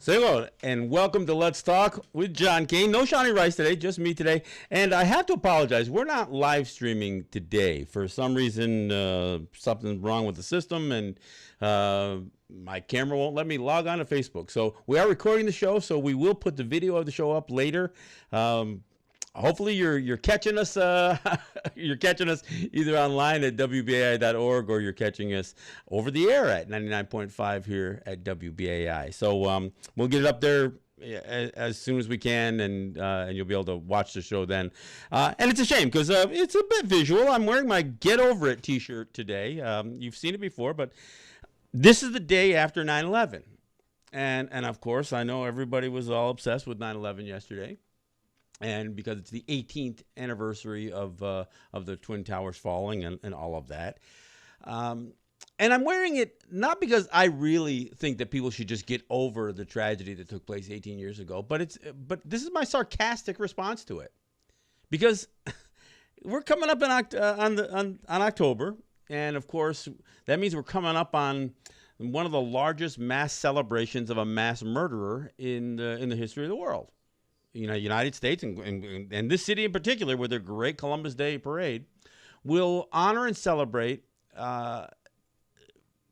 Say hello and welcome to Let's Talk with John Kane. No Shawnee Rice today, just me today. And I have to apologize. We're not live streaming today. For some reason, something's wrong with the system, and my camera won't let me log on to Facebook. So we are recording the show, so we will put the video of the show up later. Hopefully you're catching us. You're catching us either online at WBAI.org or you're catching us over the air at 99.5 here at WBAI. So we'll get it up there as soon as we can, and you'll be able to watch the show then. And it's a shame because it's a bit visual. I'm wearing my Get Over It t-shirt today. You've seen it before, but this is the day after 9/11. And of course, I know everybody was all obsessed with 9/11 yesterday. And because it's the 18th anniversary of the Twin Towers falling and all of that. And I'm wearing it not because I really think that people should just get over the tragedy that took place 18 years ago, but this is my sarcastic response to it. Because we're coming up on October, and of course, that means we're coming up on one of the largest mass celebrations of a mass murderer in the history of the world. United States and this city in particular, with their great Columbus Day parade, will honor and celebrate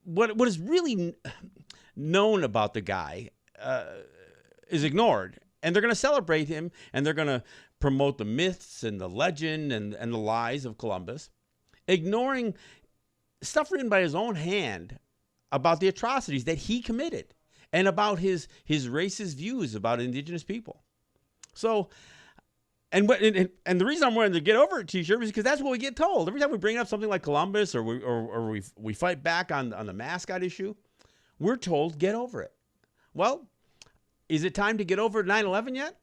what is really known about the guy is ignored. And they're going to celebrate him, and they're going to promote the myths and the legend and the lies of Columbus, ignoring stuff written by his own hand about the atrocities that he committed and about his racist views about indigenous people. So, and the reason I'm wearing the Get Over It t-shirt is because that's what we get told. Every time we bring up something like Columbus or we fight back on the mascot issue, we're told, get over it. Well, is it time to get over 9/11 yet?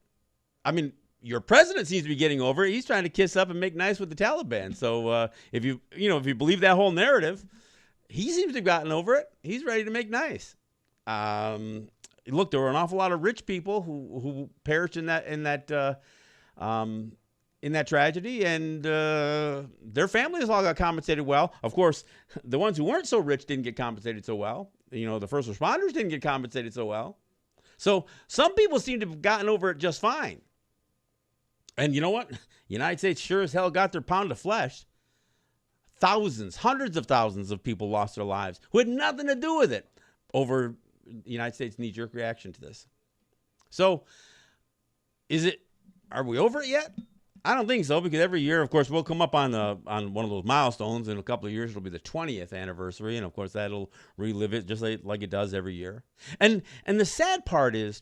I mean, your president seems to be getting over it. He's trying to kiss up and make nice with the Taliban. So if you believe that whole narrative, he seems to have gotten over it. He's ready to make nice. Look, there were an awful lot of rich people who perished in that tragedy, and their families all got compensated well. Of course, the ones who weren't so rich didn't get compensated so well. The first responders didn't get compensated so well. So some people seem to have gotten over it just fine. And you know what? The United States sure as hell got their pound of flesh. Thousands, hundreds of thousands of people lost their lives who had nothing to do with it over the United States' knee-jerk reaction to this. So, are we over it yet? I don't think so, because every year, of course, we'll come up on one of those milestones. In a couple of years, it'll be the 20th anniversary, and of course, that'll relive it just like it does every year. And the sad part is,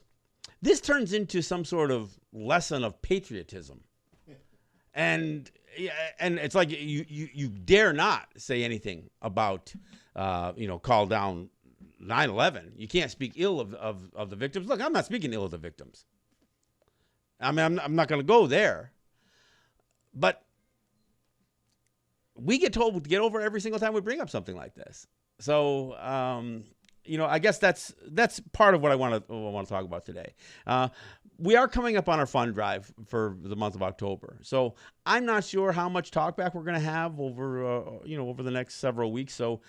this turns into some sort of lesson of patriotism. And it's like you dare not say anything about call down 9/11. You can't speak ill of the victims. Look, I'm not speaking ill of the victims. I mean, I'm not going to go there. But we get told to get over every single time we bring up something like this. So, I guess that's part of what I want to talk about today. We are coming up on our fund drive for the month of October. So I'm not sure how much talkback we're going to have over the next several weeks. So,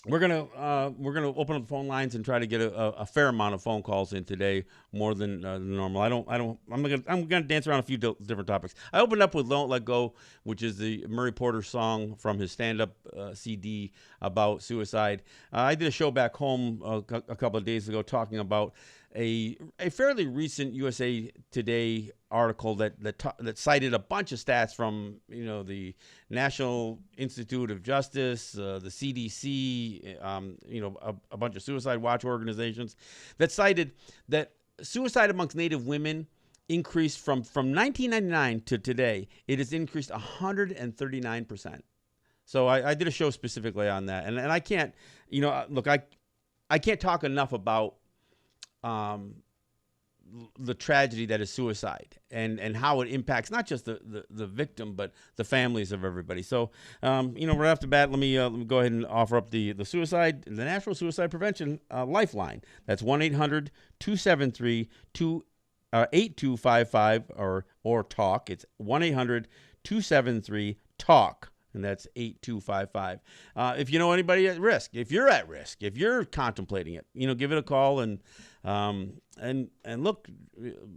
we're gonna open up the phone lines and try to get a fair amount of phone calls in today, more than normal. I'm gonna dance around a few different topics. I opened up with "Don't Let Go," which is the Murray Porter song from his stand-up CD about suicide. I did a show back home a couple of days ago talking about a fairly recent USA Today article that cited a bunch of stats from the National Institute of Justice, the CDC, a bunch of suicide watch organizations that cited that suicide amongst Native women increased from 1999 to today. It has increased 139%. So I did a show specifically on that, and I can't I can't talk enough about the tragedy that is suicide and how it impacts not just the victim, but the families of everybody. So, right off the bat, let me go ahead and offer up the National Suicide Prevention Lifeline. That's 1-800-273-8255 or TALK. It's 1-800-273-TALK. and that's 8255. If you know anybody at risk, if you're at risk, if you're contemplating it, give it a call and look,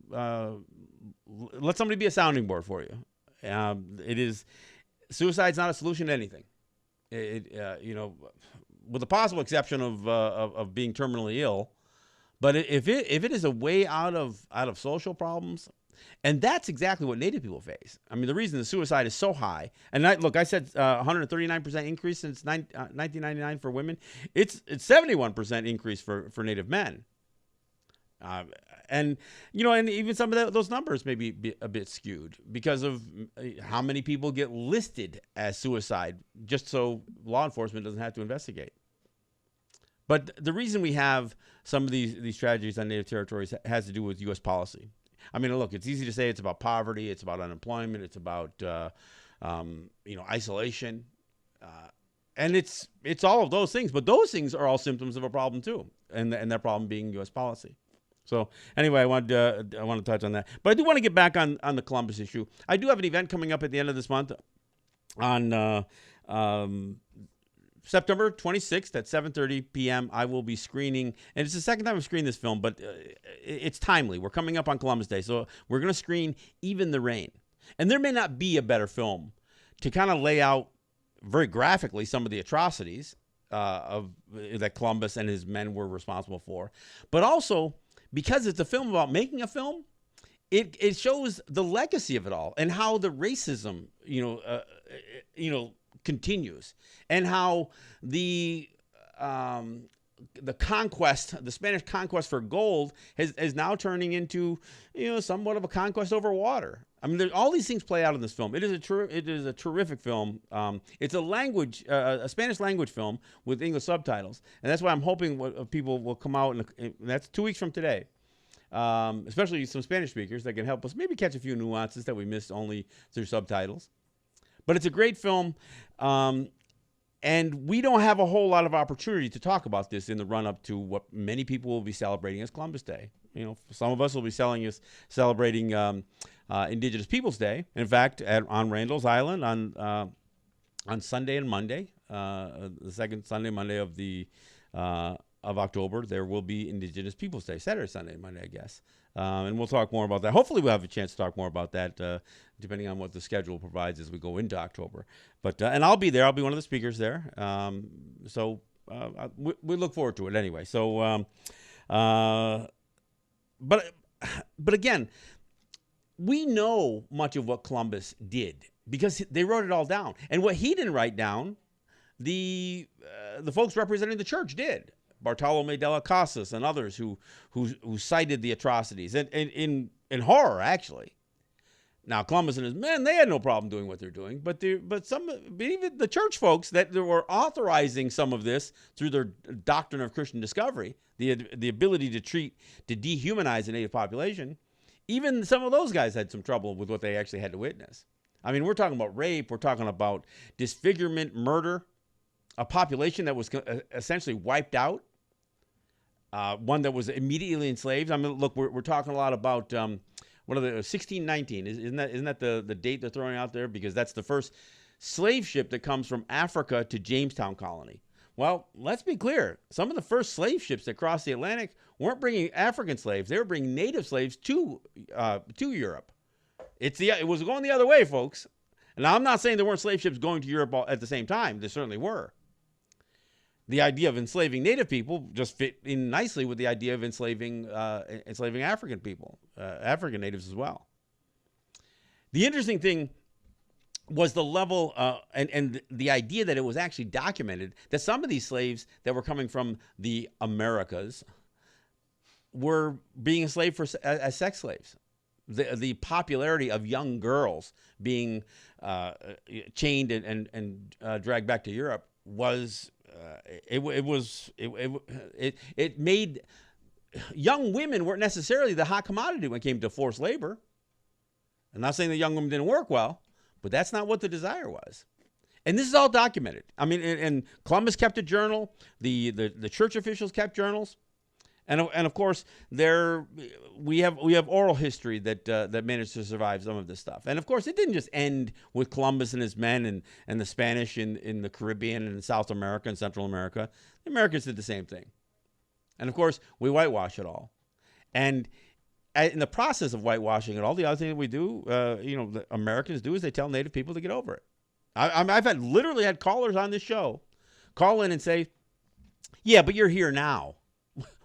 let somebody be a sounding board for you. Suicide's not a solution to anything. With the possible exception of being terminally ill, but if it is a way out of social problems. And that's exactly what Native people face. I mean, the reason the suicide is so high, and I said 139% increase since 1999 for women. It's 71% increase for Native men. And even some of those numbers may be a bit skewed because of how many people get listed as suicide, just so law enforcement doesn't have to investigate. But the reason we have some of these tragedies on Native territories has to do with U.S. policy. I mean, look, it's easy to say it's about poverty, it's about unemployment, it's about isolation, and it's all of those things. But those things are all symptoms of a problem too, and that problem being U.S. policy. So anyway, I want to touch on that, but I do want to get back on the Columbus issue. I do have an event coming up at the end of this month on September 26th at 7:30 p.m. I will be screening, and it's the second time I've screened this film, but it's timely. We're coming up on Columbus Day, so we're going to screen Even the Rain. And there may not be a better film to kind of lay out very graphically some of the atrocities that Columbus and his men were responsible for, but also because it's a film about making a film, it shows the legacy of it all and how the racism, continues, and how the conquest, the Spanish conquest for gold is now turning into, somewhat of a conquest over water. I mean, all these things play out in this film. It is a terrific film. It's a Spanish language film with English subtitles, and that's why I'm hoping people will come out, and that's 2 weeks from today. Especially some Spanish speakers that can help us maybe catch a few nuances that we missed only through subtitles. But it's a great film, and we don't have a whole lot of opportunity to talk about this in the run-up to what many people will be celebrating as Columbus Day. Some of us will be celebrating Indigenous Peoples Day. In fact, on Randall's Island on Sunday and Monday, the second Sunday, Monday of October, there will be Indigenous Peoples Day. Saturday, Sunday, Monday, I guess. And we'll talk more about that. Hopefully we'll have a chance to talk more about that, depending on what the schedule provides as we go into October. But and I'll be there. I'll be one of the speakers there. So we look forward to it anyway. So, but again, we know much of what Columbus did because they wrote it all down. And what he didn't write down, the folks representing the church did. Bartolome de las Casas and others who cited the atrocities and in horror, actually. Now, Columbus and his men, they had no problem doing what they're doing, but even the church folks that were authorizing some of this through their doctrine of Christian discovery, the ability to dehumanize the native population, even some of those guys had some trouble with what they actually had to witness. I mean, we're talking about rape, we're talking about disfigurement, murder, a population that was essentially wiped out. One that was immediately enslaved. I mean, look, we're talking a lot about what are the 1619? Isn't that the date they're throwing out there? Because that's the first slave ship that comes from Africa to Jamestown Colony. Well, let's be clear. Some of the first slave ships that crossed the Atlantic weren't bringing African slaves; they were bringing native slaves to Europe. It was going the other way, folks. And now I'm not saying there weren't slave ships going to Europe at the same time. There certainly were. The idea of enslaving native people just fit in nicely with the idea of enslaving African people, African natives as well. The interesting thing was the level and the idea that it was actually documented that some of these slaves that were coming from the Americas were being enslaved as sex slaves. The popularity of young girls being chained and dragged back to Europe was it made young women weren't necessarily the hot commodity when it came to forced labor. I'm not saying the young women didn't work well, but that's not what the desire was. And this is all documented. I mean, and Columbus kept a journal. The church officials kept journals. And of course, we have oral history that managed to survive some of this stuff. And of course, it didn't just end with Columbus and his men and the Spanish in the Caribbean and in South America and Central America. The Americans did the same thing. And of course, we whitewash it all. And in the process of whitewashing it all, the other thing that we do, the Americans do, is they tell Native people to get over it. I've literally had callers on this show call in and say, "Yeah, but you're here now."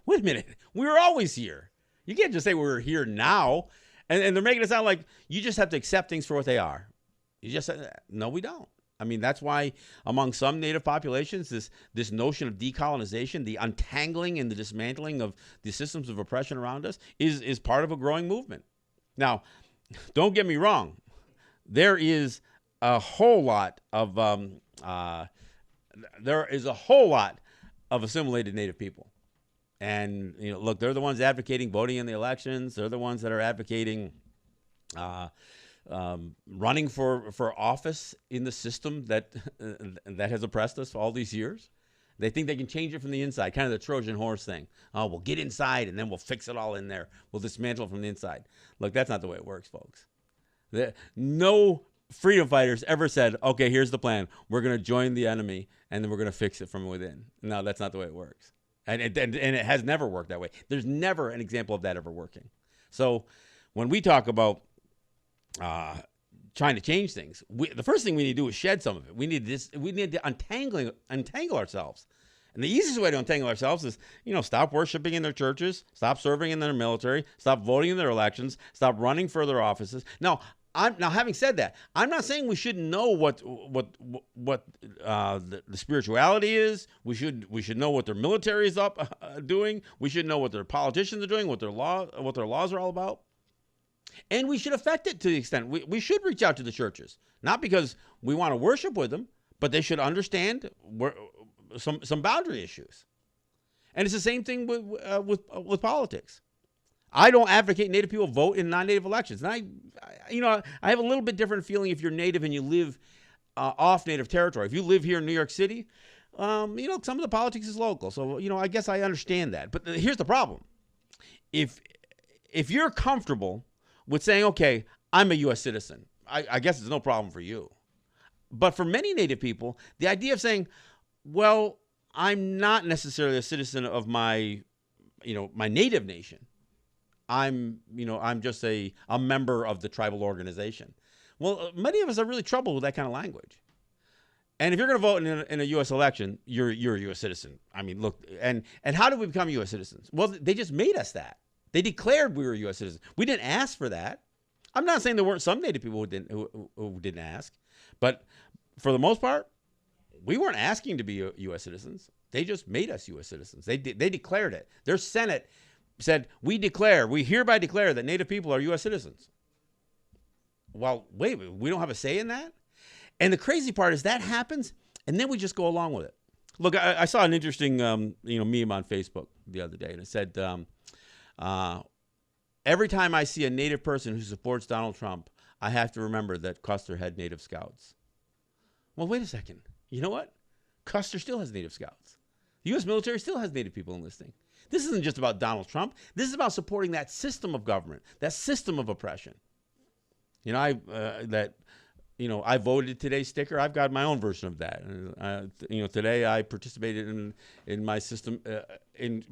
Wait a minute. We were always here. You can't just say we're here now. And they're making it sound like you just have to accept things for what they are. You just say, no, we don't. I mean, that's why among some Native populations, this notion of decolonization, the untangling and the dismantling of the systems of oppression around us is part of a growing movement. Now, don't get me wrong. There is a whole lot of assimilated Native people. And, look, they're the ones advocating voting in the elections. They're the ones that are advocating running for office in the system that has oppressed us all these years. They think they can change it from the inside, kind of the Trojan horse thing. Oh, we'll get inside and then we'll fix it all in there. We'll dismantle it from the inside. Look, that's not the way it works, folks. No freedom fighters ever said, okay, here's the plan. We're going to join the enemy and then we're going to fix it from within. No, that's not the way it works. And it has never worked that way. There's never an example of that ever working. So when we talk about trying to change things, the first thing we need to do is shed some of it. We need to untangle ourselves. And the easiest way to untangle ourselves is, stop worshiping in their churches, stop serving in their military, stop voting in their elections, stop running for their offices. Now, having said that, I'm not saying we shouldn't know what the spirituality is. We should know what their military is doing. We should know what their politicians are doing, what their laws are all about, and we should affect it to the extent we should reach out to the churches, not because we want to worship with them, but they should understand some boundary issues. And it's the same thing with politics. I don't advocate Native people vote in non-Native elections. And I have a little bit different feeling if you're Native and you live off Native territory. If you live here in New York City, some of the politics is local. So, I guess I understand that. But here's the problem. If you're comfortable with saying, okay, I'm a U.S. citizen, I guess it's no problem for you. But for many Native people, the idea of saying, well, I'm not necessarily a citizen of my native nation. I'm just a member of the tribal organization. Well, many of us are really troubled with that kind of language. And if you're going to vote in a U.S. election, you're a U.S. citizen. I mean, look, and how did we become U.S. citizens? Well, they just made us that. They declared we were U.S. citizens. We didn't ask for that. I'm not saying there weren't some Native people who didn't ask, but for the most part, we weren't asking to be U.S. citizens. They just made us U.S. citizens. They declared it. Their Senate said, we hereby declare that Native people are U.S. citizens. Well, wait, we don't have a say in that? And the crazy part is that happens, and then we just go along with it. Look, I saw an interesting meme on Facebook the other day, and it said, every time I see a Native person who supports Donald Trump, I have to remember that Custer had Native Scouts. Well, wait a second. You know what? Custer still has Native Scouts. The U.S. military still has Native people enlisting. This isn't just about Donald Trump. This is about supporting that system of government, that system of oppression. I voted today's sticker. I've got my own version of that. Today I participated in my system in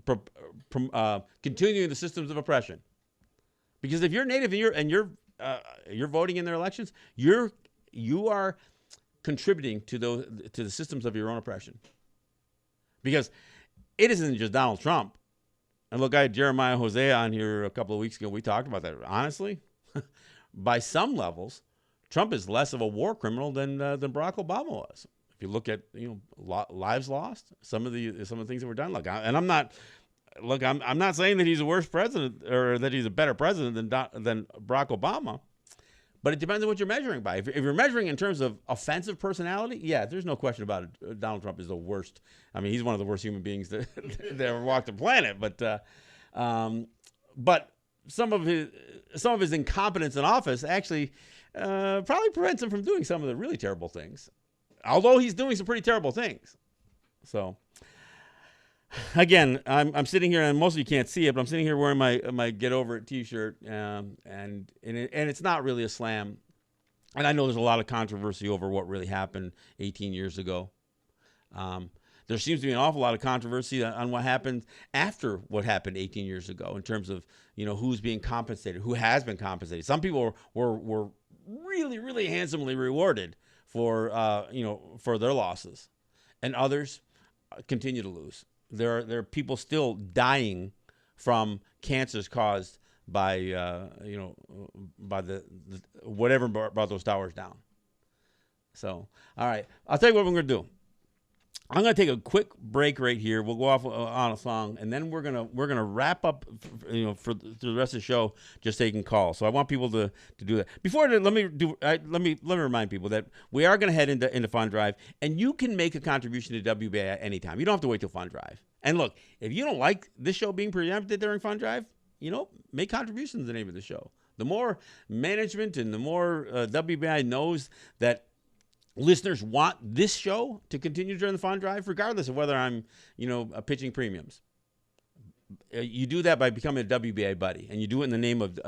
continuing the systems of oppression. Because if you're Native and you're voting in their elections, you are contributing to the systems of your own oppression. Because it isn't just Donald Trump. And look, I had Jeremiah Hosea on here a couple of weeks ago. We talked about that. Honestly, by some levels, Trump is less of a war criminal than Barack Obama was. If you look at lives lost, some of the things that were done. I'm not saying that he's a worse president or that he's a better president than Barack Obama, but it depends on what you're measuring by. If you're measuring in terms of offensive personality, yeah, there's no question about it. Donald Trump is the worst. I mean, he's one of the worst human beings that ever walked the planet. But some of his incompetence in office actually probably prevents him from doing some of the really terrible things. Although he's doing some pretty terrible things. So Again, I'm sitting here, and most of you can't see it, but I'm sitting here wearing my Get Over It T-shirt, and it's not really a slam. And I know there's a lot of controversy over what really happened 18 years ago. There seems to be an awful lot of controversy on what happened after what happened 18 years ago in terms of, who's being compensated, who has been compensated. Some people were really, really handsomely rewarded for their losses, and others continue to lose. There are people still dying from cancers caused by by the whatever brought those towers down. So, all right, I'll tell you what we're going to do. I'm going to take a quick break right here. We'll go off on a song, and then we're gonna wrap up, for the rest of the show, just taking calls. So I want people to do that. Before that, let me remind people that we are going to head into Fund Drive, and you can make a contribution to WBAI anytime. You don't have to wait till Fund Drive. And look, if you don't like this show being preempted during Fund Drive, make contributions to the name of the show. The more management and the more WBAI knows that listeners want this show to continue during the Fund Drive, regardless of whether I'm, pitching premiums. You do that by becoming a WBAI buddy, and you do it in the name of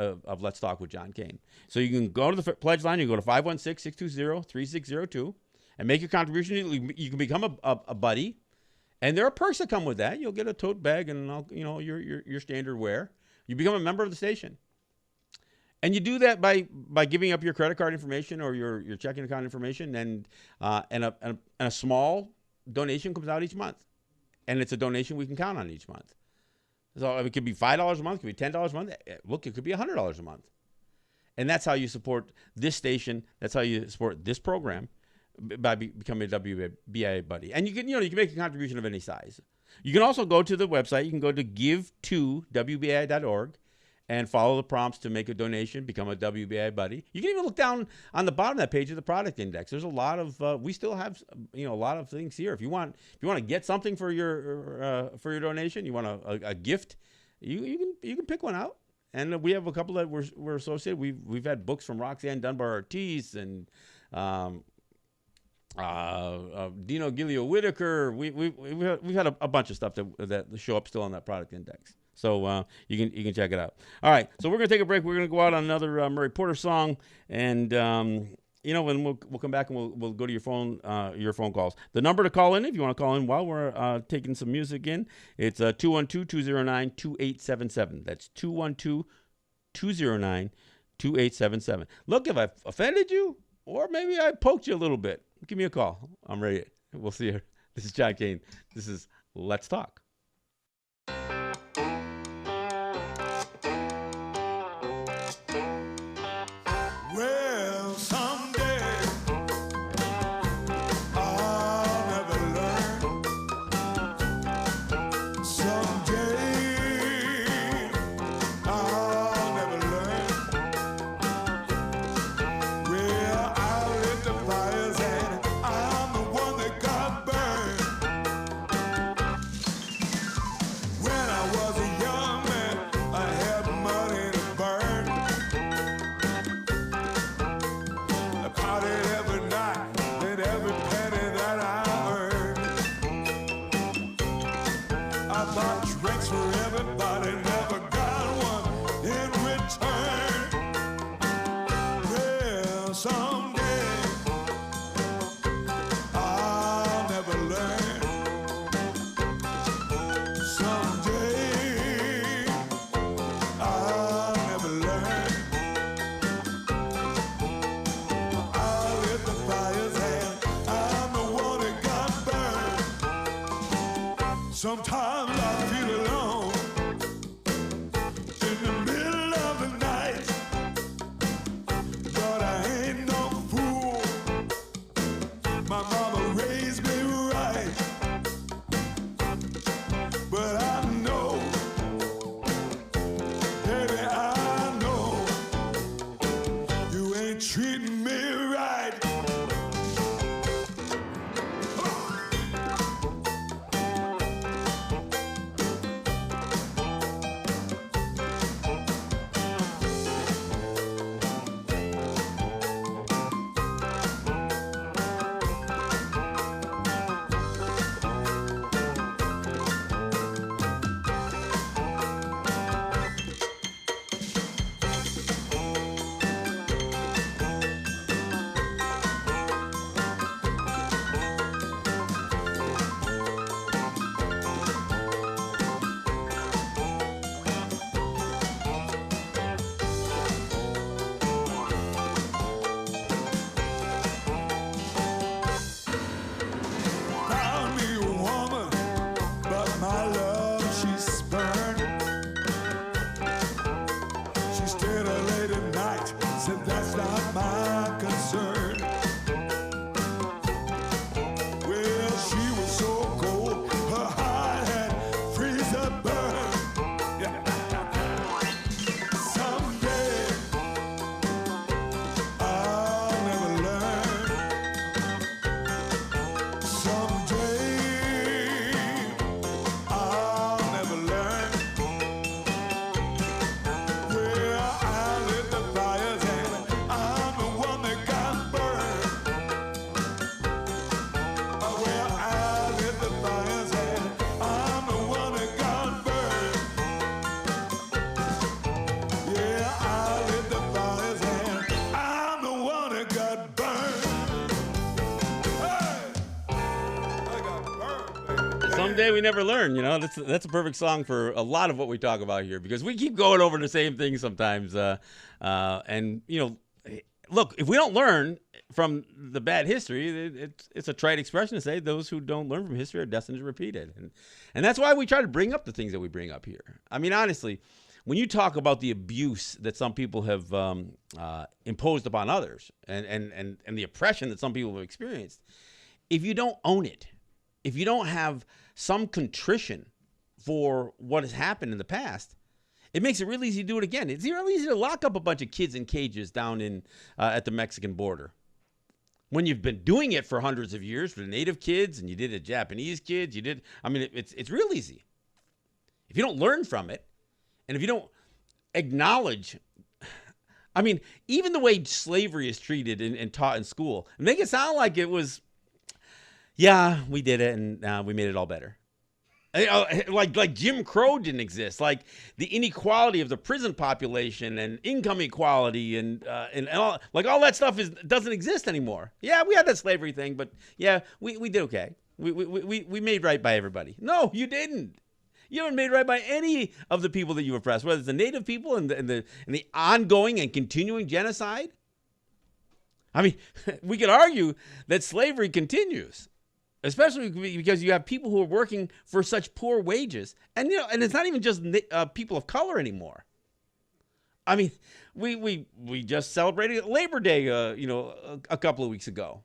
Let's Talk with John Kane. So you can go to the pledge line. You go to 516-620-3602 and make your contribution. You can become a buddy, and there are perks that come with that. You'll get a tote bag and your standard wear. You become a member of the station. And you do that by giving up your credit card information or your checking account information, and a small donation comes out each month, and it's a donation we can count on each month. So it could be $5 a month, it could be $10 a month. Look, it could be $100 a month, and that's how you support this station. That's how you support this program, by becoming a WBAI buddy. And you can make a contribution of any size. You can also go to the website. You can go to give2wbai.org. And follow the prompts to make a donation, become a WBAI buddy. You can even look down on the bottom of that page of the product index. There's a lot of we still have a lot of things here. If you want to get something for your donation, you want a gift, you can pick one out. And we have a couple that we're associated. We've had books from Roxanne Dunbar Ortiz and Dino Gilio Whitaker. We've had a bunch of stuff that show up still on that product index. So you can check it out. All right, so we're gonna take a break. We're gonna go out on another Murray Porter song, and when we'll come back and we'll go to your phone calls. The number to call in, if you want to call in while we're taking some music in, it's 212-209-2877. That's 212-209-2877. Look, if I offended you, or maybe I poked you a little bit, give me a call. I'm ready. We'll see you. This is John Kane. This is Let's Talk. Sometimes I feel alone in the middle of the night, but I ain't no fool. My mama raised me right, but I know, baby, I know you ain't treating me right. day we never learn. You know, that's a perfect song for a lot of what we talk about here because we keep going over the same thing sometimes. And you know, look, if we don't learn from the bad history, it's a trite expression to say those who don't learn from history are destined to repeat it. And that's why we try to bring up the things that we bring up here. I mean, honestly, when you talk about the abuse that some people have imposed upon others and the oppression that some people have experienced, if you don't own it, if you don't have some contrition for what has happened in the past, it makes it really easy to do it again. It's really easy to lock up a bunch of kids in cages down in at the Mexican border. When you've been doing it for hundreds of years for the native kids and you did it Japanese kids, it's real easy. If you don't learn from it, and if you don't acknowledge, I mean, even the way slavery is treated and taught in school, make it sound like it was, yeah, we did it and we made it all better. Like Jim Crow didn't exist. Like the inequality of the prison population and income equality and all, like all that stuff doesn't exist anymore. Yeah, we had that slavery thing, but yeah, we did okay. We made right by everybody. No, you didn't. You haven't made right by any of the people that you oppressed, whether it's the native people and the ongoing and continuing genocide. I mean, we could argue that slavery continues, especially because you have people who are working for such poor wages, and and it's not even just people of color anymore. I mean, we just celebrated Labor Day, a couple of weeks ago.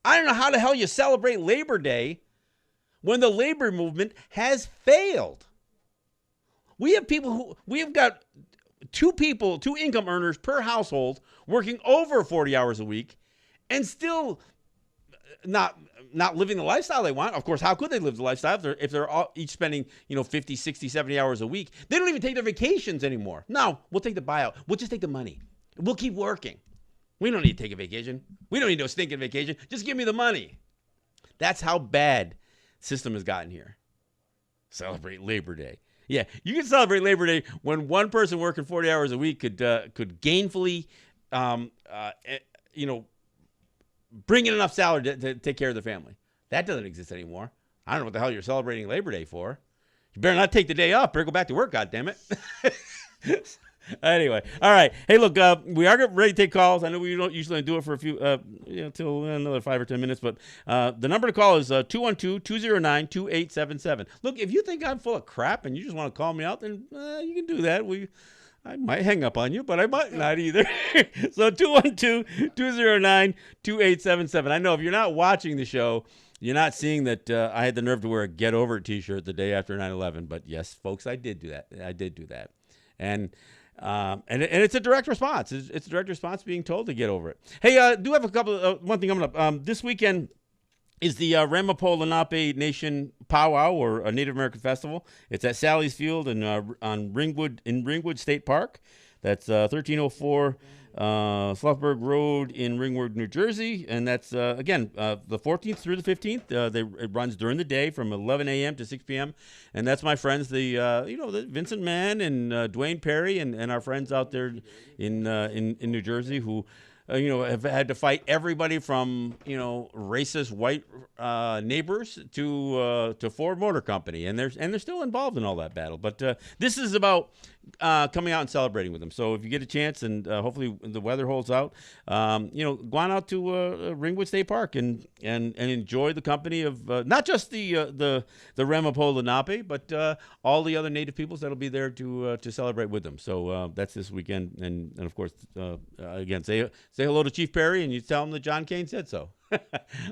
I don't know how the hell you celebrate Labor Day when the labor movement has failed. We have got two income earners per household working over 40 hours a week and still not living the lifestyle they want. Of course, how could they live the lifestyle if they're all, each spending, 50, 60, 70 hours a week? They don't even take their vacations anymore. No, we'll take the buyout. We'll just take the money. We'll keep working. We don't need to take a vacation. We don't need no stinking vacation. Just give me the money. That's how bad system has gotten here. Celebrate Labor Day. Yeah, you can celebrate Labor Day when one person working 40 hours a week could gainfully, bring in enough salary to take care of the family. That doesn't exist anymore. I don't know what the hell you're celebrating Labor Day for. You better not take the day off. Better go back to work, goddammit. Anyway, all right. Hey, look, we are ready to take calls. I know we don't usually do it for a few, till another 5 or 10 minutes, but the number to call is 212-209-2877. Look, if you think I'm full of crap and you just want to call me out, then you can do that. I might hang up on you, but I might not either. So 212-209-2877. I know if you're not watching the show, you're not seeing that I had the nerve to wear a Get Over It t-shirt the day after 9/11. But yes, folks, I did do that. And it's a direct response. It's a direct response being told to get over it. Hey, do have one thing coming up. This weekend is the Ramapo Lenape Nation Powwow, or a Native American Festival. It's at Sally's Field on Ringwood State Park. That's 1304 Sluffburg Road in Ringwood, New Jersey. And that's, again, the 14th through the 15th. It runs during the day from 11 a.m. to 6 p.m. And that's my friends, the Vincent Mann and Dwayne Perry and our friends out there in New Jersey who have had to fight everybody from, racist white neighbors to Ford Motor Company, and they're still involved in all that battle. But this is about coming out and celebrating with them. So if you get a chance, and hopefully the weather holds out, go on out to Ringwood State Park and enjoy the company of not just the Ramapo Lenape, but all the other Native peoples that'll be there to celebrate with them. So that's this weekend, and of course, again, say hello to Chief Perry, and you tell him that John Kane said so.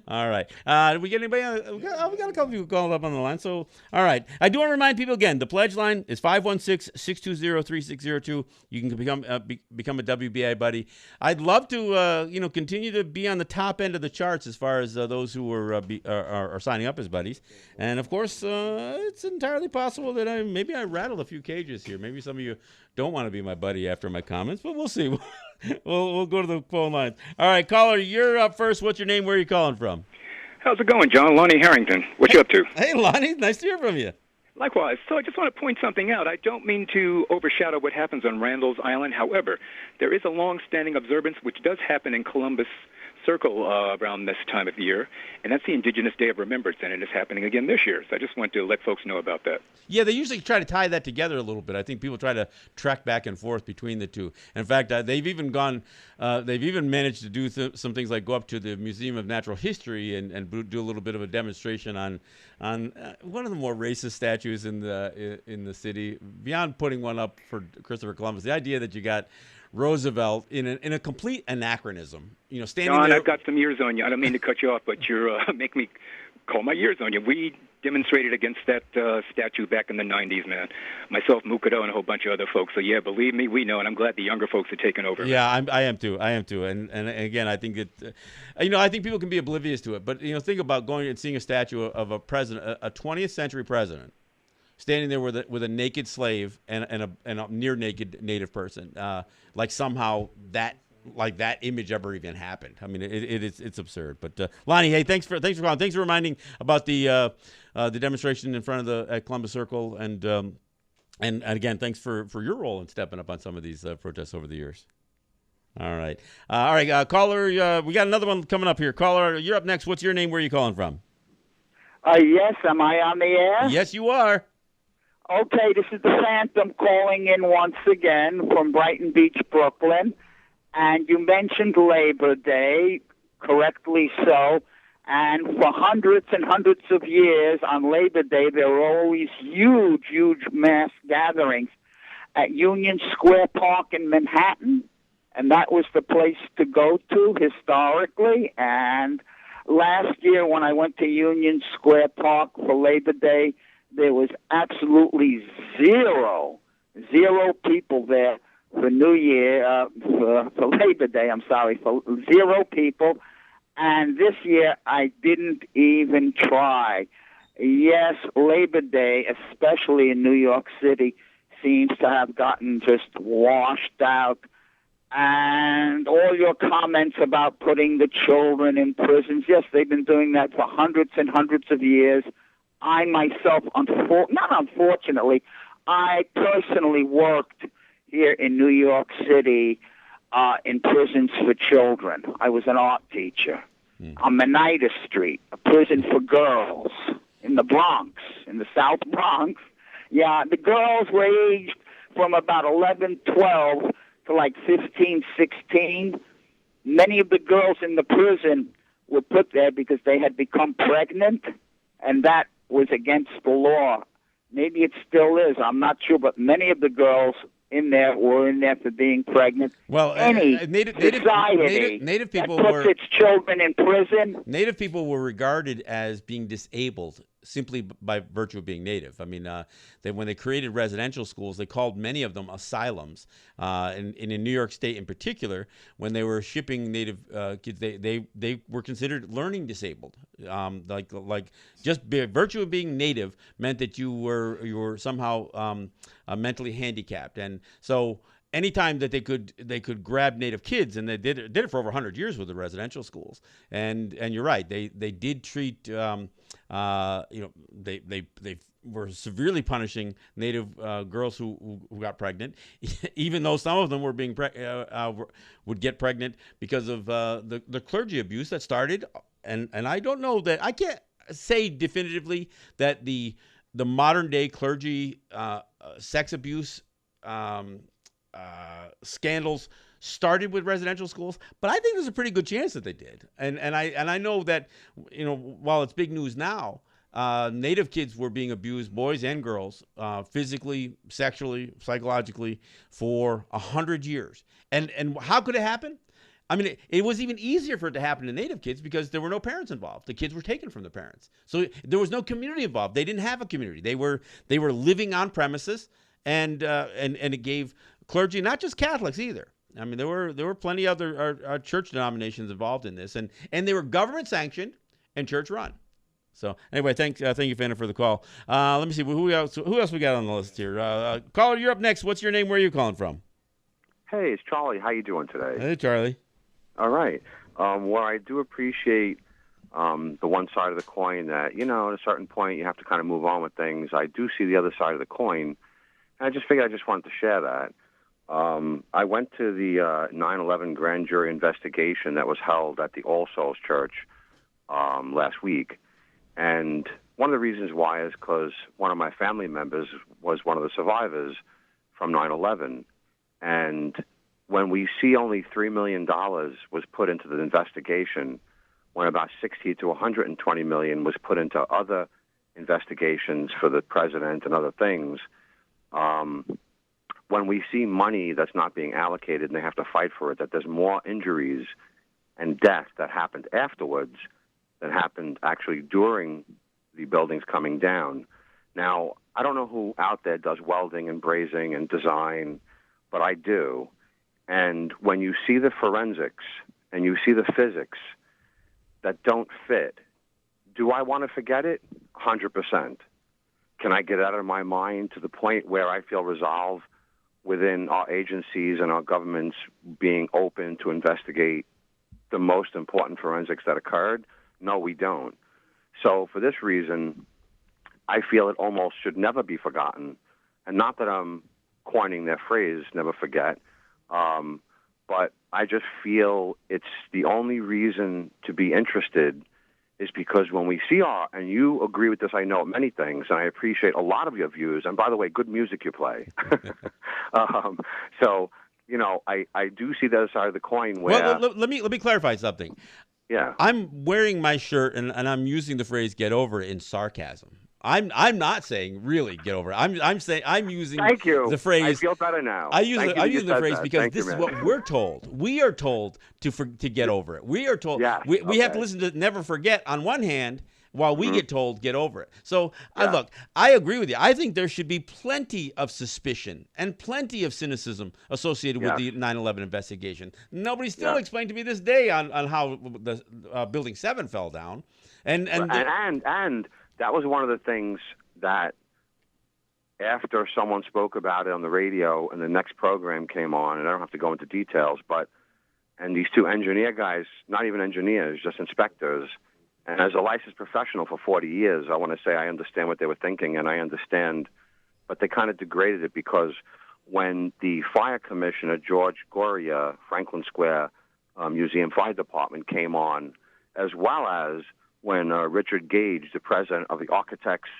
All right. Did we get anybody? We got a couple people calling up on the line. So, all right. I do want to remind people again, the pledge line is 516-620-3602. You can become a WBAI buddy. I'd love to, continue to be on the top end of the charts as far as those who are signing up as buddies. And of course, it's entirely possible that I rattled a few cages here. Maybe some of you don't want to be my buddy after my comments, but we'll see. We'll go to the phone lines. All right, caller, you're up first. What's your name? Where are you calling from? How's it going, John? Lonnie Harrington. What you up to? Hey, Lonnie. Nice to hear from you. Likewise. So I just want to point something out. I don't mean to overshadow what happens on Randall's Island. However, there is a long-standing observance which does happen in Columbus Circle around this time of year, and that's the Indigenous Day of Remembrance, and it is happening again this year. So I just want to let folks know about that. Yeah, they usually try to tie that together a little bit. I think people try to track back and forth between the two. In fact, they've even managed to do some things like go up to the Museum of Natural History and do a little bit of a demonstration on one of the more racist statues in the city. Beyond putting one up for Christopher Columbus, the idea that you got Roosevelt in a complete anachronism, standing John, there. I've got some years on you. I don't mean to cut you off, but you're make me call my years on you. We demonstrated against that statue back in the 90s, man. Myself, Mukado, and a whole bunch of other folks. So, yeah, believe me, we know, and I'm glad the younger folks are taking over. Yeah, I am too. And again, I think that, I think people can be oblivious to it. But, think about going and seeing a statue of a president, a 20th century president, standing there with a naked slave and a near naked native person, like somehow that image ever even happened. I mean, it's absurd. But Lonnie, hey, thanks for calling. Thanks for reminding about the demonstration in front of at Columbus Circle, and again, thanks for your role in stepping up on some of these protests over the years. All right, caller, we got another one coming up here. Caller, you're up next. What's your name? Where are you calling from? Yes, am I on the air? Yes, you are. Okay, this is the Phantom calling in once again from Brighton Beach, Brooklyn. And you mentioned Labor Day, correctly so. And for hundreds and hundreds of years on Labor Day, there were always huge, huge mass gatherings at Union Square Park in Manhattan. And that was the place to go to historically. And last year when I went to Union Square Park for Labor Day, there was absolutely zero people there for New Year, for Labor Day, for zero people. And this year, I didn't even try. Yes, Labor Day, especially in New York City, seems to have gotten just washed out. And all your comments about putting the children in prisons, yes, they've been doing that for hundreds and hundreds of years. I myself, I personally worked here in New York City in prisons for children. I was an art teacher. On Menida Street, a prison for girls in the Bronx, in the South Bronx. Yeah, the girls were aged from about 11, 12 to like 15, 16. Many of the girls in the prison were put there because they had become pregnant, and that was against the law. Maybe it still is. I'm not sure, but many of the girls in there were in there for being pregnant. Well, native people that puts its children in prison. Native people were regarded as being disabled simply by virtue of being native. I mean, when they created residential schools, they called many of them asylums. And in New York State, in particular, when they were shipping native kids, they were considered learning disabled. Like just by virtue of being native meant that you were somehow mentally handicapped, and so anytime that they could grab native kids, and they did it for over 100 years with the residential schools. And you're right, they did treat they were severely punishing native girls who got pregnant, even though some of them were being would get pregnant because of the clergy abuse that started. And I don't know that, I can't say definitively that the modern day clergy sex abuse scandals started with residential schools, but I think there's a pretty good chance that they did. And I know that, while it's big news now, native kids were being abused, boys and girls, physically, sexually, psychologically, for 100 years. And how could it happen? I mean, it was even easier for it to happen to native kids because there were no parents involved. The kids were taken from the parents, so there was no community involved. They didn't have a community. They were living on premises, and it gave clergy, not just Catholics either. I mean, there were plenty of other church denominations involved in this, and they were government sanctioned and church run. So anyway, thank you, Fana, for the call. Let me see who else we got on the list here. Caller, you're up next. What's your name? Where are you calling from? Hey, it's Charlie. How you doing today? Hey, Charlie. All right. Well, I do appreciate the one side of the coin that, at a certain point you have to kind of move on with things. I do see the other side of the coin, and I just figured I just wanted to share that. I went to the 9/11 grand jury investigation that was held at the All Souls Church last week, and one of the reasons why is because one of my family members was one of the survivors from 9/11, and when we see only $3 million was put into the investigation, when about 60 to 120 million was put into other investigations for the president and other things, when we see money that's not being allocated and they have to fight for it, that there's more injuries and death that happened afterwards than happened actually during the buildings coming down. Now, I don't know who out there does welding and brazing and design, but I do. And when you see the forensics and you see the physics that don't fit, do I want to forget it? 100%. Can I get out of my mind to the point where I feel resolve within our agencies and our governments being open to investigate the most important forensics that occurred? No, we don't. So for this reason, I feel it almost should never be forgotten. And not that I'm coining that phrase, never forget, but I just feel it's the only reason to be interested is because when we see and you agree with this, I know many things, and I appreciate a lot of your views, and by the way, good music you play. So, I do see the other side of the coin where... Well, let me clarify something. Yeah. I'm wearing my shirt, and I'm using the phrase "get over it" in sarcasm. I'm not saying really get over it. I'm saying I'm using Thank you. the phrase. I feel better now. I use the phrase that. because Thank this you, is man. what we're told. We are told to get over it. We are told we have to listen to never forget on one hand, while we get told get over it. So look, I agree with you. I think there should be plenty of suspicion and plenty of cynicism associated with the 9/11 investigation. Nobody still explained to me this day on how the Building 7 fell down, and that was one of the things that after someone spoke about it on the radio and the next program came on, and I don't have to go into details, and these two engineer guys, not even engineers, just inspectors, and as a licensed professional for 40 years, I want to say I understand what they were thinking, and I understand, but they kind of degraded it because when the fire commissioner, George Goria, Franklin Square Museum Fire Department came on, as well as when Richard Gage, the president of the architects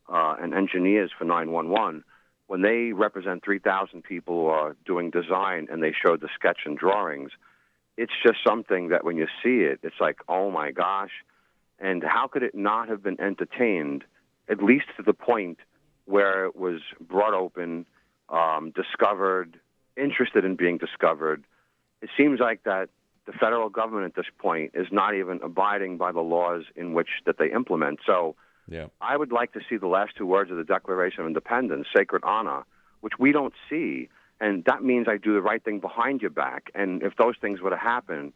and engineers for 911, when they represent 3,000 people who are doing design and they showed the sketch and drawings, it's just something that when you see it, it's like, oh my gosh. And how could it not have been entertained, at least to the point where it was brought open, discovered, interested in being discovered? It seems like that the federal government at this point is not even abiding by the laws in which that they implement. So I would like to see the last two words of the Declaration of Independence, sacred honor, which we don't see. And that means I do the right thing behind your back. And if those things were to happen,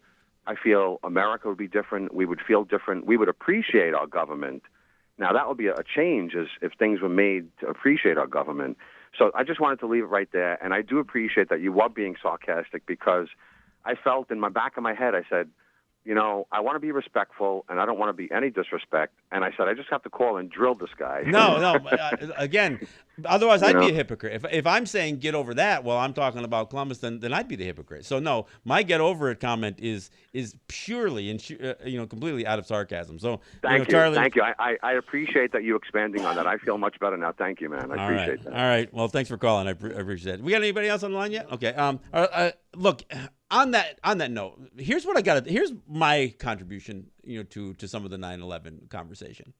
I feel America would be different. We would feel different. We would appreciate our government. Now, that would be a change if things were made to appreciate our government. So I just wanted to leave it right there. And I do appreciate that you are being sarcastic because I felt in my back of my head, I said, I want to be respectful, and I don't want to be any disrespect. And I said, I just have to call and drill this guy. No. Again, otherwise I'd be a hypocrite. If I'm saying get over that, well, I'm talking about Columbus, then I'd be the hypocrite. So no, my get over it comment is purely and completely out of sarcasm. So thank you, Charlie, thank you. I appreciate that you expanding on that. I feel much better now. Thank you, man. I appreciate that. All right. Well, thanks for calling. I appreciate that. We got anybody else on the line yet? Okay. Look. On that note, here's what I got. Here's my contribution, to some of the 9/11 conversation.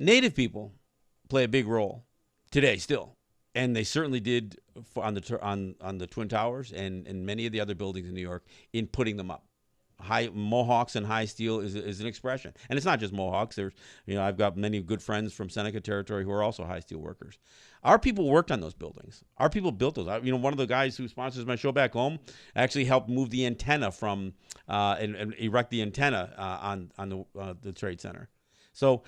Native people play a big role today still, and they certainly did on the Twin Towers and many of the other buildings in New York in putting them up. High Mohawks and high steel is an expression, and it's not just Mohawks. There's I've got many good friends from Seneca territory who are also high steel workers. Our people worked on those buildings. Our people built those. One of the guys who sponsors my show back home actually helped move the antenna from and erect the antenna on the Trade Center. So,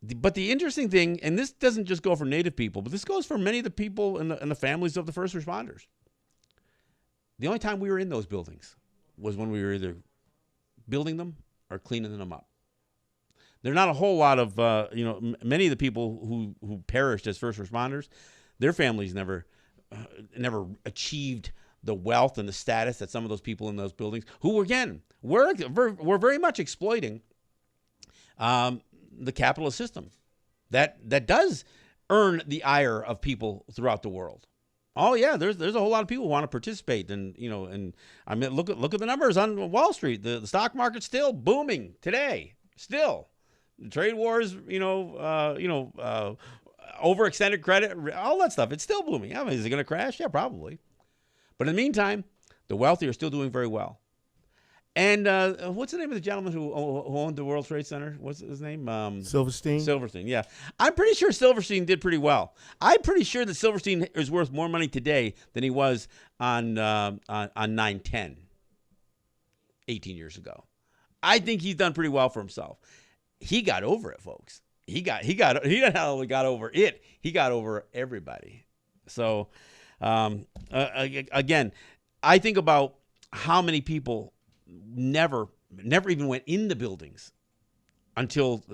but the interesting thing, and this doesn't just go for Native people, but this goes for many of the people and the families of the first responders. The only time we were in those buildings was when we were either building them are cleaning them up. There are not a whole lot of, many of the people who perished as first responders, their families never achieved the wealth and the status that some of those people in those buildings, who again were very much exploiting the capitalist system that does earn the ire of people throughout the world. Oh yeah, there's a whole lot of people who want to participate, and I mean, look at the numbers on Wall Street. The stock market's still booming today. Still, the trade wars, overextended credit, all that stuff. It's still booming. I mean, is it going to crash? Yeah, probably. But in the meantime, the wealthy are still doing very well. And what's the name of the gentleman who owned the World Trade Center? What's his name? Silverstein? Silverstein, yeah. I'm pretty sure Silverstein did pretty well. I'm pretty sure that Silverstein is worth more money today than he was on 9/10, 18 years ago. I think he's done pretty well for himself. He got over it, folks. He not only got over it, he got over everybody. So, again, I think about how many people never even went in the buildings until,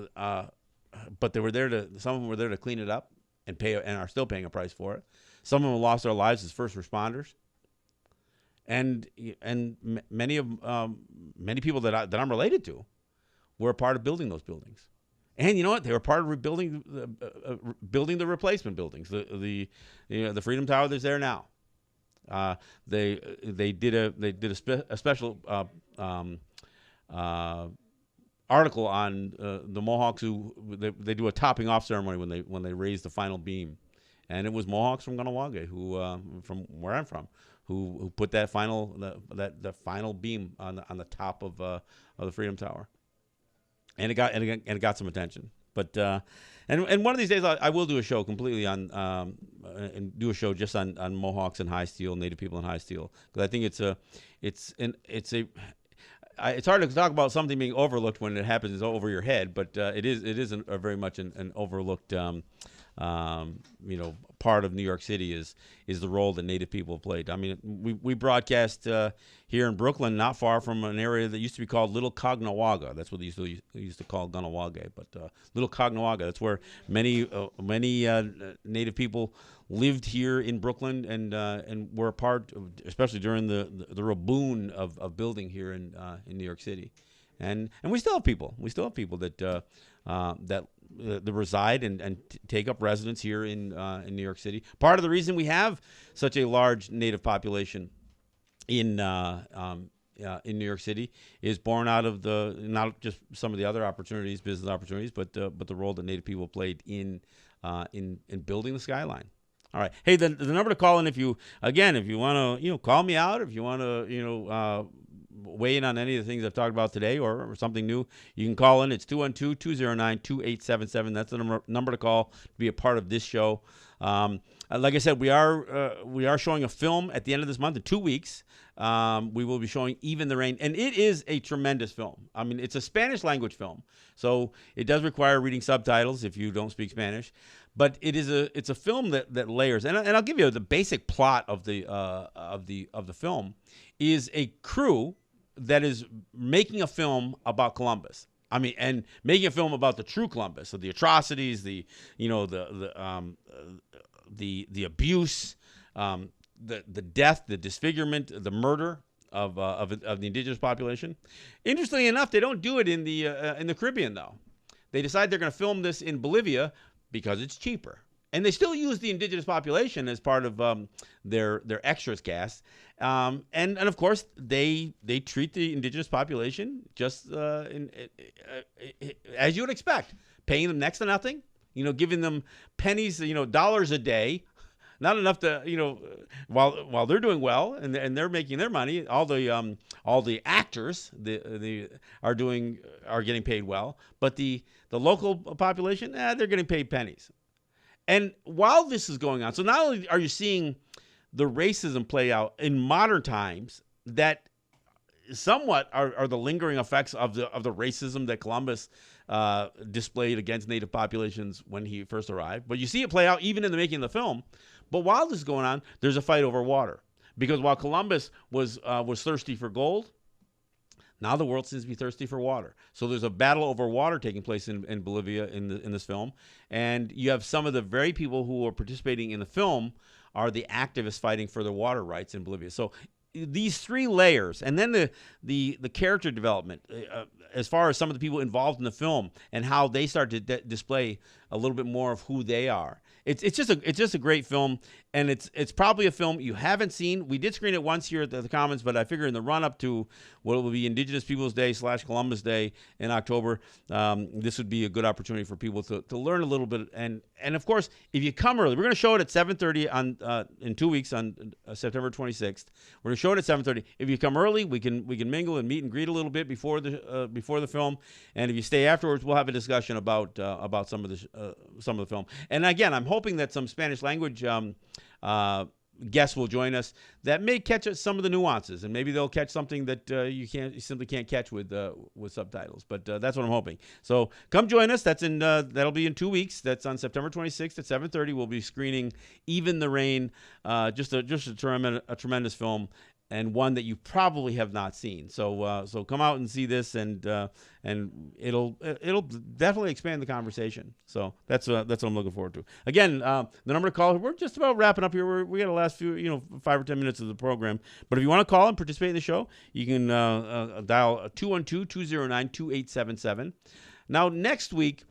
but they were there some of them were there to clean it up and pay, and are still paying a price for it. Some of them lost their lives as first responders, and many people that I'm related to were a part of building those buildings. And you know what? They were part of rebuilding, building the replacement buildings, the Freedom Tower that's there now. They did a special article on the Mohawks who they do a topping off ceremony when they raise the final beam, and it was Mohawks from Ganawage who from where I'm from who put that final beam on the top of the Freedom Tower. And it got some attention, but and one of these days I will do a show completely on and do a show just on Mohawks and high steel, Native people in high steel, because I think it's hard to talk about something being overlooked when it happens over your head, but it is a very much an overlooked part of New York City is the role that Native people have played. I mean, we broadcast here in Brooklyn, not far from an area that used to be called Little Caughnawaga. That's what they used to call Ganawage, but Little Caughnawaga. That's where many Native people lived here in Brooklyn and were a part of, especially during the real boom of building here in New York City. And we still have people. We still have people that reside and take up residence here in New York City. Part of the reason we have such a large Native population in New York City is born out of not just some of the other opportunities, business opportunities, but the role that Native people played in building the skyline. All right. Hey, the number to call in if you want to call me out, if you want to weigh in on any of the things I've talked about today or something new, you can call in. It's 212-209-2877. That's the number to call to be a part of this show. Like I said, we are showing a film at the end of this month in 2 weeks. We will be showing Even the Rain, and it is a tremendous film. I mean, it's a Spanish language film, so it does require reading subtitles if you don't speak Spanish. But it's a film that layers, and I'll give you the basic plot of the film is a crew that is making a film about Columbus. I mean, and making a film about the true Columbus, so the atrocities, the abuse, the death, the disfigurement, the murder of the indigenous population. Interestingly enough, they don't do it in the Caribbean though. They decide they're going to film this in Bolivia because it's cheaper, and they still use the indigenous population as part of their extras cast. And of course they treat the indigenous population just as you would expect, paying them next to nothing, giving them pennies, dollars a day, not enough to, while they're doing well and they're making their money. All the actors are getting paid well, but the local population, they're getting paid pennies. And while this is going on, so not only are you seeing the racism play out in modern times that somewhat are the lingering effects of the racism that Columbus displayed against Native populations when he first arrived, but you see it play out even in the making of the film. But while this is going on, there's a fight over water, because while Columbus was thirsty for gold, Now the world seems to be thirsty for water. So there's a battle over water taking place in Bolivia in this film. And you have some of the very people who are participating in the film are the activists fighting for their water rights in Bolivia. So these three layers, and then the character development, as far as some of the people involved in the film and how they start to display a little bit more of who they are. It's just a great film, and it's probably a film you haven't seen. We did screen it once here at the Commons, but I figure in the run up to what will be Indigenous Peoples Day / Columbus Day in October, this would be a good opportunity for people to learn a little bit. And of course, if you come early, we're going to show it at 7:30 on in 2 weeks on September 26th. We're going to show it at 7:30. If you come early, we can mingle and meet and greet a little bit before the film. And if you stay afterwards, we'll have a discussion about some of the film. And again, I'm hoping that some Spanish language guests will join us that may catch some of the nuances, and maybe they'll catch something that you simply can't catch with subtitles. But that's what I'm hoping. So come join us. That'll be in 2 weeks. That's on September 26th at 7:30. We'll be screening Even the Rain, just a tremendous film, and one that you probably have not seen. So come out and see this, and it'll definitely expand the conversation. So that's what I'm looking forward to. Again, the number to call. We're just about wrapping up here. We got the last few 5 or 10 minutes of the program. But if you want to call and participate in the show, you can dial 212-209-2877. Now next week,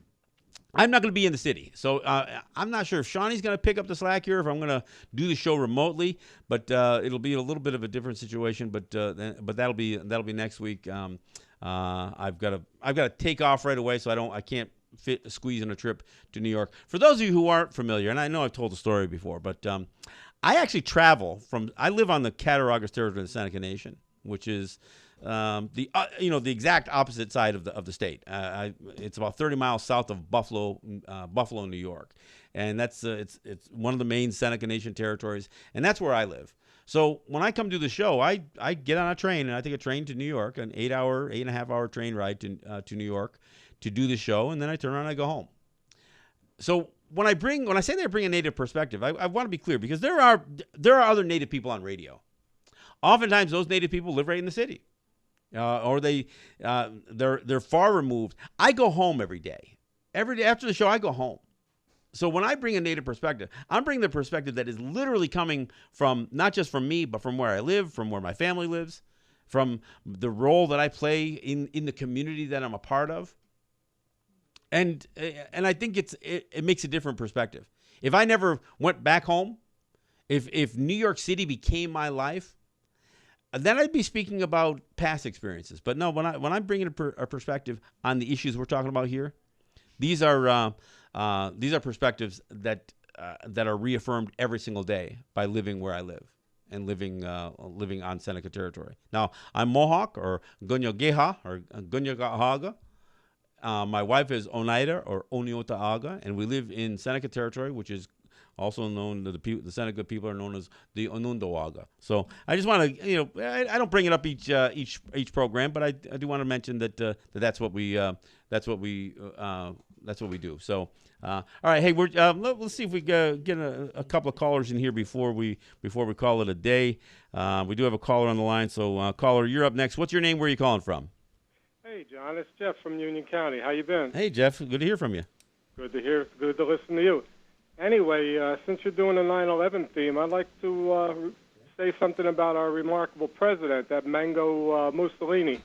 I'm not going to be in the city, so I'm not sure if Shawnee's going to pick up the slack here, if I'm going to do the show remotely. But it'll be a little bit of a different situation. But that'll be next week. I've got to take off right away, so I can't squeeze in a trip to New York. For those of you who aren't familiar, and I know I've told the story before, but I actually travel I live on the Cattaraugus territory of the Seneca Nation, which is the exact opposite side of the state. It's about 30 miles south of Buffalo, New York, and that's it's one of the main Seneca Nation territories, and that's where I live. So when I come do the show, I get on a train, and I take a train to New York, an 8.5 hour train ride to New York to do the show, and then I turn around and I go home. So when I say that I bring a Native perspective, I want to be clear, because there are other Native people on radio. Oftentimes, those Native people live right in the city. Or they're far removed. I go home every day. Every day after the show, I go home. So when I bring a Native perspective, I'm bringing the perspective that is literally coming from not just from me, but from where I live, from where my family lives, from the role that I play in the community that I'm a part of. And I think it makes a different perspective. If I never went back home, if New York City became my life, then I'd be speaking about past experiences. But no, when I'm bringing a perspective on the issues we're talking about here, these are perspectives that are reaffirmed every single day by living where I live and living on Seneca territory. Now, I'm Mohawk, or Gunyogeha, or Gunyagahaga. My wife is Oneida, or Oniotaga, and we live in Seneca territory, which is also known to the Seneca people are known as the Onondaga. So I just want to, I don't bring it up each program, but I do want to mention that's what we do. So all right, hey, let's see if we get a couple of callers in here before we call it a day. We do have a caller on the line, so caller, you're up next. What's your name? Where are you calling from? Hey, John, it's Jeff from Union County. How you been? Hey, Jeff, good to hear from you. Good to hear. Good to listen to you. Anyway, since you're doing a 9/11 theme, I'd like to say something about our remarkable president, that Mango Mussolini,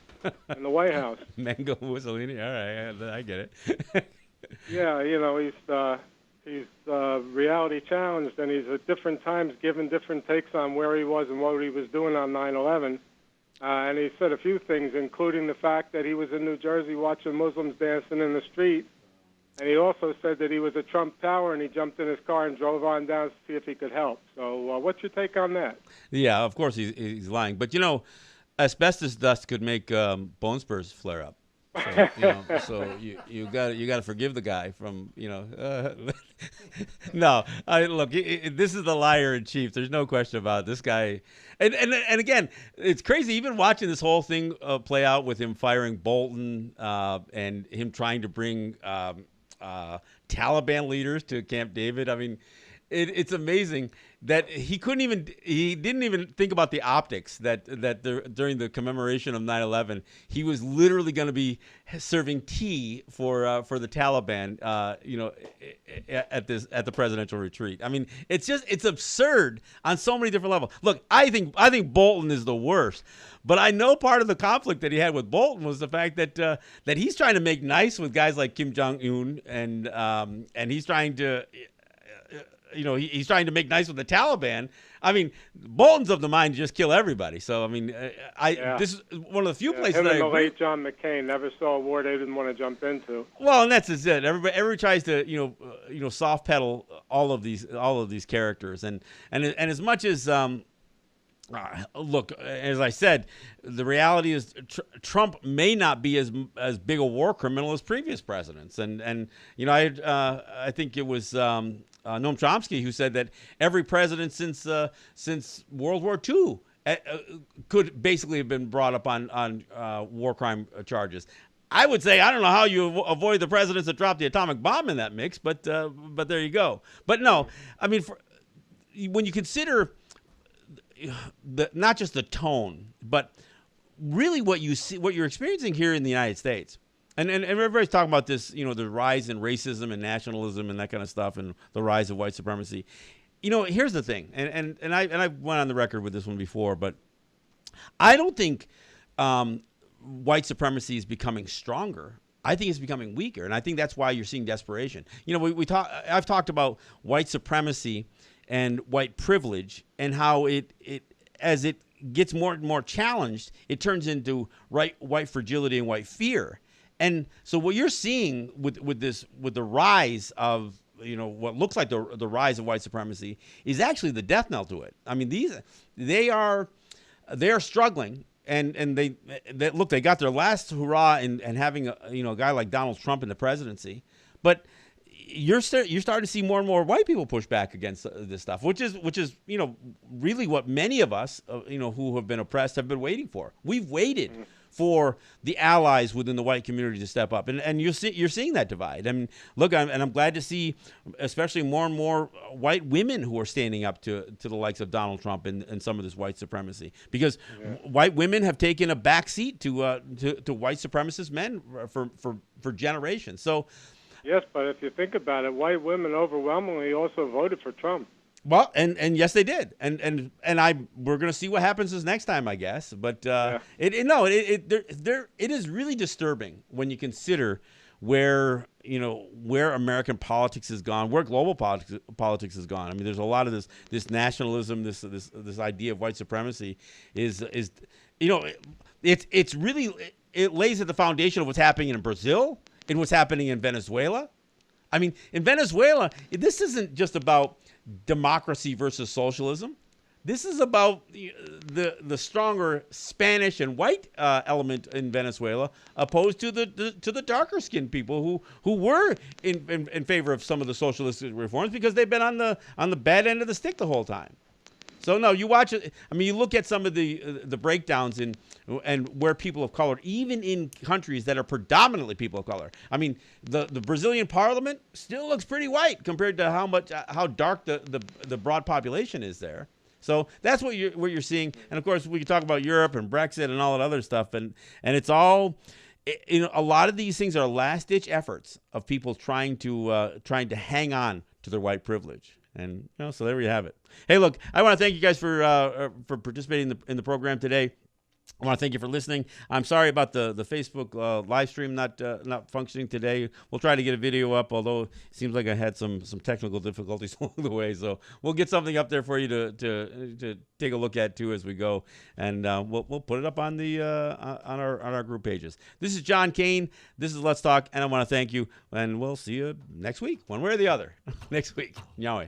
in the White House. Mango Mussolini? All right, I get it. Yeah, he's reality challenged, and he's at different times given different takes on where he was and what he was doing on 9/11. And he said a few things, including the fact that he was in New Jersey watching Muslims dancing in the street. And he also said that he was at Trump Tower, and he jumped in his car and drove on down to see if he could help. So what's your take on that? Yeah, of course he's lying. But, asbestos dust could make bone spurs flare up. So, you got to forgive the guy from, No, look, this is the liar in chief. There's no question about it. This guy. And again, it's crazy even watching this whole thing play out with him firing Bolton and him trying to bring Taliban leaders to Camp David. I mean, it's amazing that he didn't even think about the optics that during the commemoration of 9/11 he was literally going to be serving tea for the Taliban at the presidential retreat. I mean, it's absurd on so many different levels. Look, I think Bolton is the worst, but I know part of the conflict that he had with Bolton was the fact that he's trying to make nice with guys like Kim Jong-un and he's trying to he's trying to make nice with the Taliban. I mean, Bolton's of the mind to just kill everybody. So, I mean, this is one of the few places him that and I the agree. late John McCain never saw a war they didn't want to jump into. Well, and that's just it. Everybody tries to soft pedal all of these characters, and as much as look, as I said, the reality is Trump may not be as big a war criminal as previous presidents, and I think it was Noam Chomsky who said that every president since World War II could basically have been brought up on war crime charges. I would say I don't know how you avoid the presidents that dropped the atomic bomb in that mix, but there you go. But no, I mean, when you consider not just the tone, but really what you're experiencing here in the United States. And everybody's talking about this, the rise in racism and nationalism and that kind of stuff, and the rise of white supremacy. Here's the thing, and I went on the record with this one before, but I don't think white supremacy is becoming stronger. I think it's becoming weaker, and I think that's why you're seeing desperation. I've talked about white supremacy and white privilege, and how as it gets more and more challenged, it turns into white fragility and white fear. And so what you're seeing with the rise of what looks like the rise of white supremacy is actually the death knell to it. I mean, they are struggling, and they got their last hurrah in having a guy like Donald Trump in the presidency, but you're starting to see more and more white people push back against this stuff, which is really what many of us who have been oppressed have been waiting for. We've waited for the allies within the white community to step up, and you're seeing that divide. I mean, look, I'm glad to see, especially more and more white women who are standing up to the likes of Donald Trump and some of this white supremacy, because white women have taken a backseat to white supremacist men for generations. So. Yes, but if you think about it, white women overwhelmingly also voted for Trump. Well, and yes, they did, and we're going to see what happens this next time, I guess. But it is really disturbing when you consider where American politics has gone, where global politics has gone. I mean, there's a lot of this nationalism, this idea of white supremacy it lays at the foundation of what's happening in Brazil and what's happening in Venezuela. I mean, in Venezuela, this isn't just about democracy versus socialism. This is about the stronger Spanish and white element in Venezuela, opposed to the darker skinned people who were in favor of some of the socialistic reforms, because they've been on the bad end of the stick the whole time. So no, you watch it. I mean, you look at some of the breakdowns and where people of color, even in countries that are predominantly people of color. I mean, the Brazilian parliament still looks pretty white compared to how dark the broad population is there. So that's what you're seeing. And of course, we can talk about Europe and Brexit and all that other stuff. And it's all, a lot of these things are last ditch efforts of people trying to hang on to their white privilege. And so there we have it. Hey, look, I want to thank you guys for participating in the program today. I want to thank you for listening. I'm sorry about the Facebook live stream not functioning today. We'll try to get a video up, although it seems like I had some technical difficulties along the way. So we'll get something up there for you to take a look at too as we go, and we'll put it up on the on our group pages. This is John Kane. This is Let's Talk, and I want to thank you. And we'll see you next week, one way or the other. Next week, Yahweh.